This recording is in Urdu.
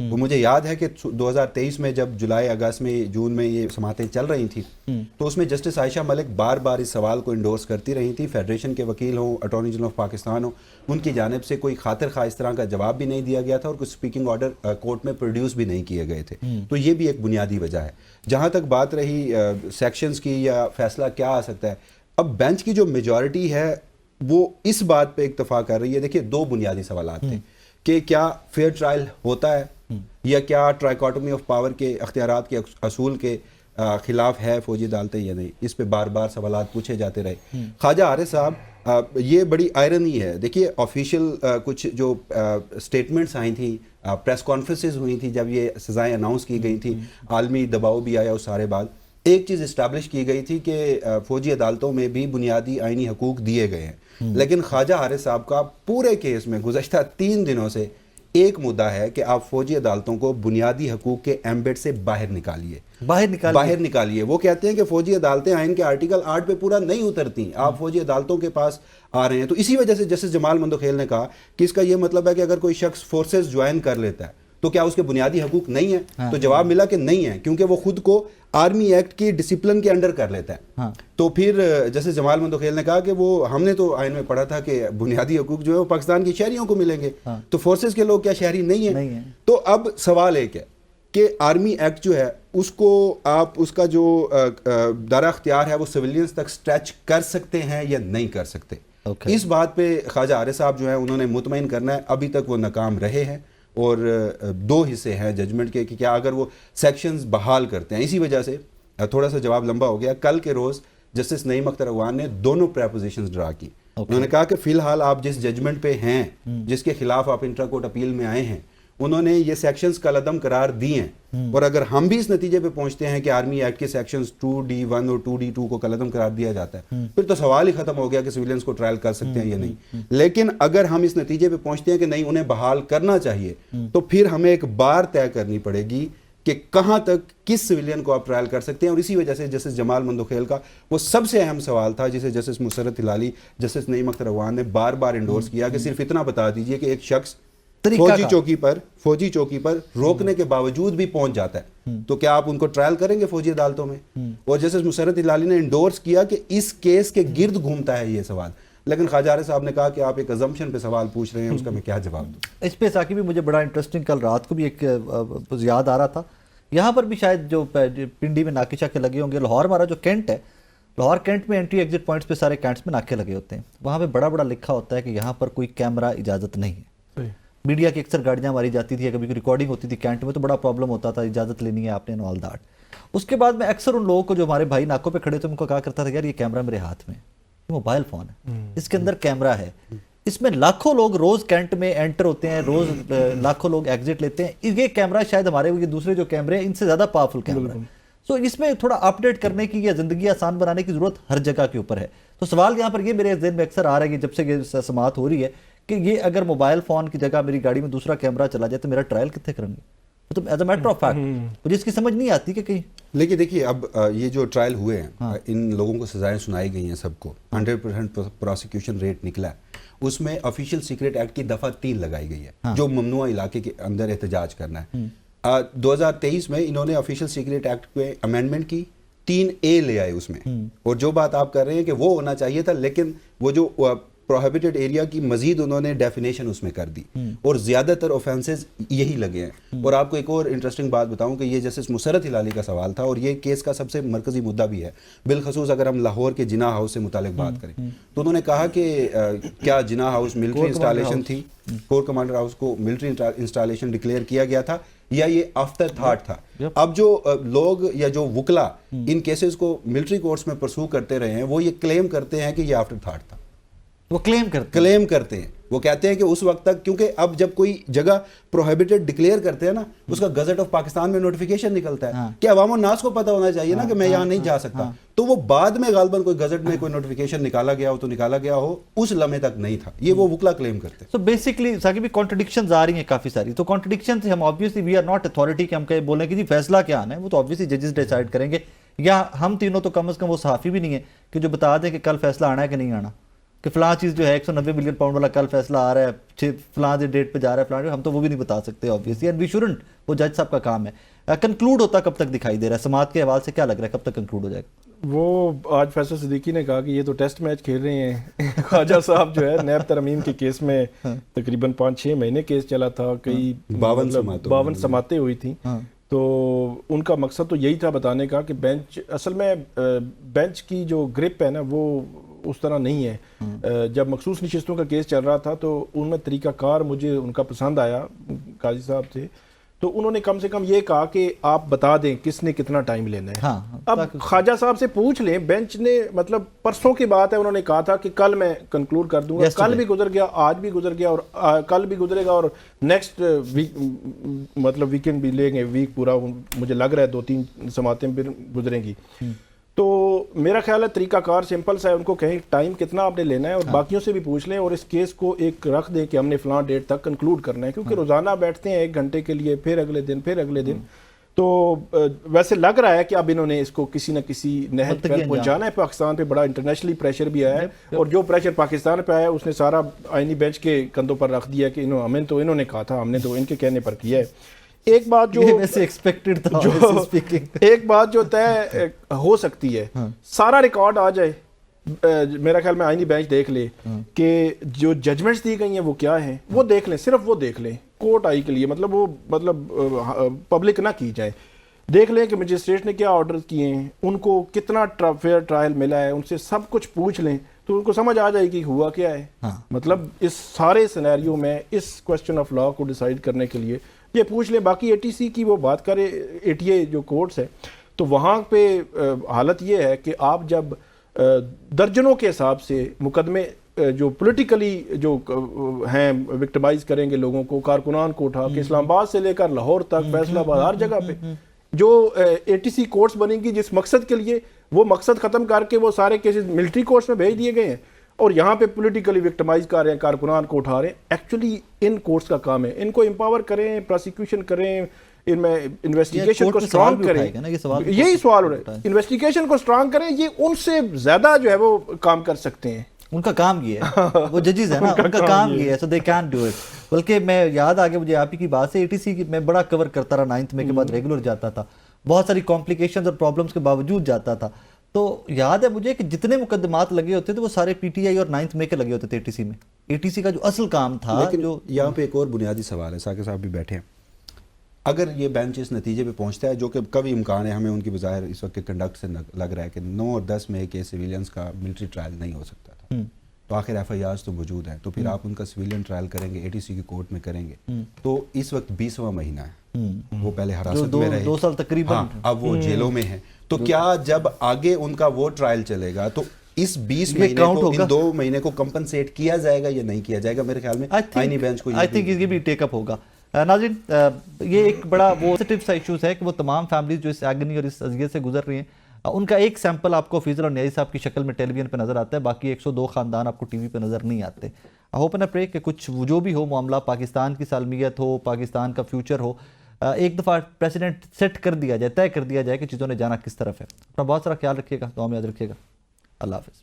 وہ مجھے یاد ہے کہ 2023 میں جب جولائی اگست میں جون میں یہ سماعتیں چل رہی تھیں تو اس میں جسٹس عائشہ ملک بار بار اس سوال کو انڈورس کرتی رہی تھی. فیڈریشن کے وکیل ہوں, اٹارنی جنرل آف پاکستان ہوں, ان کی جانب سے کوئی خاطر خواہ اس طرح کا جواب بھی نہیں دیا گیا تھا اور کچھ اسپیکنگ آرڈر کورٹ میں پروڈیوس بھی نہیں کیے گئے تھے. تو یہ بھی ایک بنیادی وجہ ہے. جہاں تک بات رہی سیکشنز کی یا فیصلہ کیا آ سکتا ہے, اب بینچ کی جو میجورٹی ہے وہ اس بات پہ اکتفا کر رہی ہے. دیکھیے دو بنیادی سوالات تھے کہ کیا فیئر ٹرائل ہوتا ہے یا کیا ٹرائیکاٹومی آف پاور کے اختیارات کے اصول کے خلاف ہے فوجی عدالتیں یا نہیں. اس پہ بار بار سوالات پوچھے جاتے رہے. خواجہ عارف صاحب, یہ بڑی آئرنی ہے. دیکھیے آفیشیل کچھ جو سٹیٹمنٹس آئی تھیں, پریس کانفرنسز ہوئی تھیں جب یہ سزائیں اناؤنس کی گئی تھیں, عالمی دباؤ بھی آیا اس سارے بعد, ایک چیز اسٹیبلش کی گئی تھی کہ فوجی عدالتوں میں بھی بنیادی آئینی حقوق دیے گئے ہیں. لیکن خواجہ عارف صاحب کا پورے کیس میں گزشتہ 3 دنوں سے ایک مدعا ہے کہ آپ فوجی عدالتوں کو بنیادی حقوق کے ایمبیڈ سے باہر نکالیے. وہ کہتے ہیں کہ فوجی عدالتیں آئین کے آرٹیکل 8 پہ پورا نہیں اترتی, آپ فوجی عدالتوں کے پاس آ رہے ہیں. تو اسی وجہ سے جسٹس جمال مندوخیل نے کہا کہ اس کا یہ مطلب ہے کہ اگر کوئی شخص فورسز جوائن کر لیتا ہے تو کیا اس کے بنیادی حقوق نہیں ہیں؟ تو جواب ملا کہ نہیں ہے, کیونکہ وہ خود کو آرمی ایکٹ کی ڈسپلن کے انڈر کر لیتا ہے. تو پھر جیسے جمال مندوخیل نے کہا کہ وہ ہم نے تو آئین میں پڑھا تھا کہ بنیادی حقوق جو ہے وہ پاکستان کی شہریوں کو ملیں گے, تو فورسز کے لوگ کیا شہری نہیں ہیں؟ تو اب سوال ایک ہے کہ آرمی ایکٹ جو ہے اس کو آپ اس کا جو دائرہ اختیار ہے وہ سویلینز تک سٹریچ کر سکتے ہیں یا نہیں کر سکتے. اس بات پہ خواجہ عارف صاحب جو ہیں انہوں نے مطمئن کرنا ہے. ابھی تک وہ ناکام رہے ہیں اور 2 حصے ہیں ججمنٹ کے کہ کیا اگر وہ سیکشنز بحال کرتے ہیں. اسی وجہ سے تھوڑا سا جواب لمبا ہو گیا. کل کے روز جسٹس نعیم اختر اغوان نے دونوں پریپوزیشنز ڈرا کی. انہوں نے کہا کہ فی الحال آپ جس ججمنٹ پہ ہیں, جس کے خلاف آپ انٹرا کورٹ اپیل میں آئے ہیں, انہوں نے یہ سیکشنز کالعدم قرار دی ہیں. اور اگر ہم بھی اس نتیجے پہ پہنچتے ہیں کہ آرمی ایکٹ کے سیکشنز 2D1 اور 2D2 کو کالعدم قرار دیا جاتا ہے, پھر تو سوال ہی ختم ہو گیا کہ سویلینز کو ٹرائل کر سکتے ہیں یا نہیں. لیکن اگر ہم اس نتیجے پہ پہنچتے ہیں کہ نہیں انہیں بحال کرنا چاہیے, تو پھر ہمیں ایک بار طے کرنی پڑے گی کہ کہاں تک کس سویلین کو آپ ٹرائل کر سکتے ہیں. اور اسی وجہ سے جسٹس جمال مندوخیل کا وہ سب سے اہم سوال تھا جسے جسٹس مسرت ہلالی, جسٹس نعیم اختر اغوان نے بار بار انڈورس کیا کہ صرف اتنا بتا دیجئے کہ ایک شخص فوجی چوکی پر روکنے کے باوجود بھی پہنچ جاتا ہے تو کیا آپ ان کو ٹرائل کریں گے فوجی عدالتوں میں؟ اور جسٹس مسرت ہلالی نے انڈورس کیا کہ اس کیس کے گرد گھومتا ہے یہ سوال. لیکن خواجہ عارف صاحب نے کہا کہ آپ ایک ازمپشن پہ سوال پوچھ رہے ہیں, اس کا میں کیا جواب دوں؟ اس پہ ساقی بھی مجھے بڑا انٹرسٹنگ کل رات کو بھی ایک یاد آ رہا تھا. یہاں پر بھی شاید جو پنڈی میں ناکے شاکے لگے ہوں گے. لاہور ہمارا جو کینٹ ہے, لاہور کینٹ میں انٹری ایگزٹ پوائنٹس پہ سارے کینٹس میں ناکے لگے ہوتے ہیں. وہاں پہ بڑا بڑا لکھا ہوتا ہے کہ یہاں پر کوئی کیمرہ اجازت نہیں ہے. میڈیا کی اکثر گاڑیاں ماری جاتی تھی, کبھی ریکارڈنگ ہوتی تھی کینٹ میں تو بڑا پرابلم ہوتا تھا, اجازت لینی ہے آپ نے آل دیٹ. اس کے بعد میں اکثر ان لوگوں کو جو ہمارے بھائی ناکوں پہ کھڑے تھے ان کو کہا کرتا تھا یار یہ کیمرہ میرے ہاتھ میں, یہ موبائل فون ہے, اس کے اندر کیمرہ ہے, اس میں لاکھوں لوگ روز کینٹ میں انٹر ہوتے ہیں, روز لاکھوں لوگ ایگزٹ لیتے ہیں. یہ کیمرہ شاید ہمارے دوسرے جو کیمرے ہیں ان سے زیادہ پاورفل کیمرہ ہے. سو اس میں تھوڑا اپ ڈیٹ کرنے کی یا زندگی آسان بنانے کی ضرورت ہر جگہ کے اوپر ہے. تو سوال یہاں پر یہ میرے ذہن میں اکثر آ رہا ہے جب سے یہ سماعت ہو رہی ہے کہ یہ اگر موبائل فون کی جگہ میری گاڑی میں دوسرا کیمرہ چلا جائے تو میرا ٹرائل کتنے کریں گے؟ تو as a matter of fact مجھے اس کی سمجھ نہیں آتی کہ کہیں. لیکن دیکھیے اب یہ جو ٹرائل ہوئے ہیں ان لوگوں کو سزائیں سنائی گئی ہیں, سب کو 100% پروسیکیوشن ریٹ نکلا ہے. اس میں آفیشیل سیکریٹ ایکٹ کی دفعہ 3 لگائی گئی ہے جو ممنوع علاقے کے اندر احتجاج کرنا ہے. 2023 میں انہوں نے آفیشیل سیکریٹ ایکٹ پہ امینڈمنٹ کی, 3A لے آئے اس میں. اور جو بات آپ کر رہے ہیں کہ وہ ہونا چاہیے تھا, لیکن وہ جو پروہیبٹڈ ایریا کی مزید انہوں نے ڈیفینیشن اس میں کر دی اور زیادہ تر اوفینسز یہی لگے ہیں. اور آپ کو ایک اور انٹرسٹنگ بات بتاؤں کہ یہ جسٹس مسرت ہلالی کا سوال تھا اور یہ کیس کا سب سے مرکزی مدعا بھی ہے, بالخصوص اگر ہم لاہور کے جناح ہاؤس سے متعلق بات کریں تو انہوں نے کہا کہ کیا جناح ہاؤس ملٹری انسٹالیشن تھی, کور کمانڈر ہاؤس کو ملٹری انسٹالیشن ڈکلیئر کیا گیا تھا یا یہ آفٹر تھاٹ تھا. اب جو لوگ یا جو وکلا ان کیسز کو ملٹری کورٹس میں پرسو کرتے رہے ہیں وہ یہ کلیم کرتے ہیں کہ یہ آفٹر تھاٹ تھا. وہ کلیم کرتے ہیں, وہ کہتے ہیں کہ اس وقت تک, کیونکہ اب جب کوئی جگہ پروہیبٹڈ ڈکلیئر کرتے ہیں نا اس کا گزٹ آف پاکستان میں نوٹیفیکیشن نکلتا ہے کہ عوام الناس کو پتہ ہونا چاہیے نا کہ میں یہاں نہیں جا سکتا. تو وہ بعد میں غالباً کوئی گزٹ میں کوئی نوٹیفیکیشن نکالا گیا ہو تو نکالا گیا ہو, اس لمحے تک نہیں تھا. یہ وہ وکلا کلیم کرتے ہیں. سو بیسکلی ساقب کانٹرڈکشنز آ رہی ہیں کافی ساری. تو کانٹرڈکشن سے ہم obviously we are not authority کہ ہم کہیں بولیں کہ جی فیصلہ کیا آنا ہے, وہ تو آبویسلی ججز ڈیسائیڈ کریں گے. یا ہم تینوں تو کم از کم وہ صحافی بھی نہیں ہیں کہ جو بتا دیں کہ کل فیصلہ آنا ہے کہ نہیں آنا. کہ فلاں چیز جو ہے 190 ملین پاؤنڈ والا کل فیصلہ آ رہا ہے، فلاں ڈیٹ پہ جا رہا ہے فلاں، ہم تو وہ بھی نہیں بتا سکتے آبویسلی، اینڈ وی شوڈنٹ، وہ جج صاحب کا کام ہے۔ کنکلوڈ ہوتا کب تک دکھائی دے رہا ہے سماعت کے حوالے سے، کیا لگ رہا ہے کب تک کنکلوڈ ہو جائے گا؟ وہ آج فیصل صدیقی نے کہا کہ یہ تو ٹیسٹ میچ کھیل رہے ہیں خواجہ صاحب جو ہے نیب ترمیم کے کیس میں تقریباً 5-6 مہینے کیس چلا تھا، کئی 52 سماعتیں ہوئی تھیں، تو ان کا مقصد تو یہی تھا بتانے کا کہ بینچ اصل میں بینچ کی جو گرپ ہے نا وہ اس طرح نہیں ہے۔ جب مخصوص نشستوں کا کیس چل رہا تھا تو ان میں طریقہ کار مجھے ان کا پسند آیا قاضی صاحب سے، تو انہوں نے کم سے کم یہ کہا کہ آپ بتا دیں کس نے کتنا ٹائم لینا ہے۔ اب خواجہ صاحب سے پوچھ لیں، بینچ نے مطلب پرسوں کی بات ہے، انہوں نے کہا تھا کہ کل میں کنکلوڈ کر دوں گا، کل بھی گزر گیا، آج بھی گزر گیا، اور کل بھی گزرے گا، اور نیکسٹ ویک مطلب ویکینڈ بھی لیں گے، ویک پورا مجھے لگ رہا ہے 2-3 سماعتیں پھر گزریں گی۔ تو میرا خیال ہے طریقہ کار سمپل سا ہے، ان کو کہیں ٹائم کتنا آپ نے لینا ہے، اور باقیوں سے بھی پوچھ لیں، اور اس کیس کو ایک رکھ دیں کہ ہم نے فلاں ڈیٹ تک کنکلوڈ کرنا ہے، کیونکہ روزانہ بیٹھتے ہیں 1 گھنٹے کے لیے، پھر اگلے دن، پھر اگلے دن، تو ویسے لگ رہا ہے کہ اب انہوں نے اس کو کسی نہ کسی نہج پر پہنچانا ہے۔ پاکستان پہ بڑا انٹرنیشنلی پریشر بھی آیا ہے، اور جو پریشر پاکستان پہ آیا ہے اس نے سارا آئینی بینچ کے کندھوں پر رکھ دیا کہ ہمیں تو انہوں نے کہا تھا، ہم نے تو ان کے کہنے پر کیا ہے۔ ایک بات جو ایک بات جو طے ہو سکتی ہے، سارا ریکارڈ آ جائے، میرا خیال میں آئینی بینچ دیکھ لے کہ جو ججمنٹس دی گئی ہیں وہ کیا ہیں، وہ دیکھ لیں، صرف وہ دیکھ لیں کورٹ آئی کے لیے، مطلب وہ پبلک نہ کی جائے، دیکھ لیں کہ مجسٹریٹ نے کیا آرڈر کیے ہیں، ان کو کتنا فیئر ٹرائل ملا ہے، ان سے سب کچھ پوچھ لیں تو ان کو سمجھ آ جائے گی ہوا کیا ہے۔ مطلب اس سارے سینیریو میں اس کوسچن آف لا کو ڈیسائیڈ کرنے کے لیے یہ پوچھ لیں۔ باقی ATC کی وہ بات کرے، ATA جو کورٹس ہے، تو وہاں پہ حالت یہ ہے کہ آپ جب درجنوں کے حساب سے مقدمے جو پولیٹیکلی جو ہیں وکٹمائز کریں گے لوگوں کو، کارکنان کو اٹھا کے اسلام آباد سے لے کر لاہور تک، فیصل آباد، ہر جگہ پہ جو ATC کورٹس بنیں گی جس مقصد کے لیے، وہ مقصد ختم کر کے وہ سارے کیسز ملٹری کورٹس میں بھیج دیے گئے ہیں، اور یہاں پہ پولیٹیکلی وکٹمائز کر رہے ہیں، کارکنان کو اٹھا رہے ہیں۔ ایکچولی ان کورٹس کا کام ہے، ان کو امپاور کریں، پروسیکیوشن کریں، ان میں انویسٹیگیشن کو سٹرانگ کریں، یہی سوال ہو رہا ہے، انویسٹیگیشن کو سٹرانگ کریں، یہ ان سے زیادہ جو ہے وہ کام کر سکتے ہیں، ان کا کام یہ ہے، وہ ججز ہیں نا، ان کا کام یہ ہے، سو دے کین ڈو اٹ۔ بلکہ میں یاد آ گیا مجھے آپ ہی کی بات سے، ATC کی میں بڑا کور کرتا رہا 9th میں کے بعد ریگولر جاتا تھا، بہت ساری کمپلیکیشنز اور پرابلمس کے باوجود جاتا تھا، تو یاد ہے مجھے کہ جتنے مقدمات لگے ہوتے تھے وہ سارے PTI اور 9th میں کے لگے ہوتے تھے ATC میں۔ ATC کا جو اصل کام تھا، جو یہاں پہ ایک اور بنیادی سوال ہے، ثاقب صاحب بھی بیٹھے ہیں، اگر یہ بینچ اس نتیجے پہ پہنچتا ہے، جو کہ کبھی امکان ہے، ہمیں ان کی بظاہر اس وقت کے کنڈکٹ سے لگ رہا ہے کہ 9 اور 10 میں کے سویلینس کا ملٹری ٹرائل نہیں ہو سکتا تھا، تو آخر FIRs تو موجود ہیں، تو پھر آپ ان کا سویلین ٹرائل کریں گے، ATC کی کورٹ میں کریں گے، تو اس وقت 20واں مہینہ ہے، وہ پہلے حراست میں رہے، 2 سال تقریباً، اب وہ جیلوں میں ہیں، تو کیا جب آگے ان کا وہ ٹرائل چلے گا تو اس 20 مہینے کو، ان 2 مہینے کو کمپنسیٹ کیا جائے گا یا نہیں کیا جائے گا؟ میرے خیال میں آئینی بینچ کو آئی تھنک یہ بھی ٹیک اپ ہوگا۔ ناظرین، یہ ایک بڑا وہ سینسٹیو سا ایشوز ہے کہ وہ تمام فیملیز جو اس ایگنی اور اس اذیت سے گزر رہی ہیں، ان کا ایک سیمپل آپ کو فیضل اور نیازی صاحب کی شکل میں ٹیلی ویژن پہ نظر آتا ہے، باقی 102 خاندان آپ کو ٹی وی پہ نظر نہیں آتے۔ ہوپ اینڈ پرے کہ کچھ جو بھی ہو معاملہ، پاکستان کی سالمیت ہو، پاکستان کا فیوچر ہو، ایک دفعہ پریسیڈنٹ سیٹ کر دیا جائے، طے کر دیا جائے کہ چیزوں نے جانا کس طرف ہے۔ اپنا بہت سارا خیال رکھیے گا، دعا میں یاد رکھیے گا۔ اللہ حافظ۔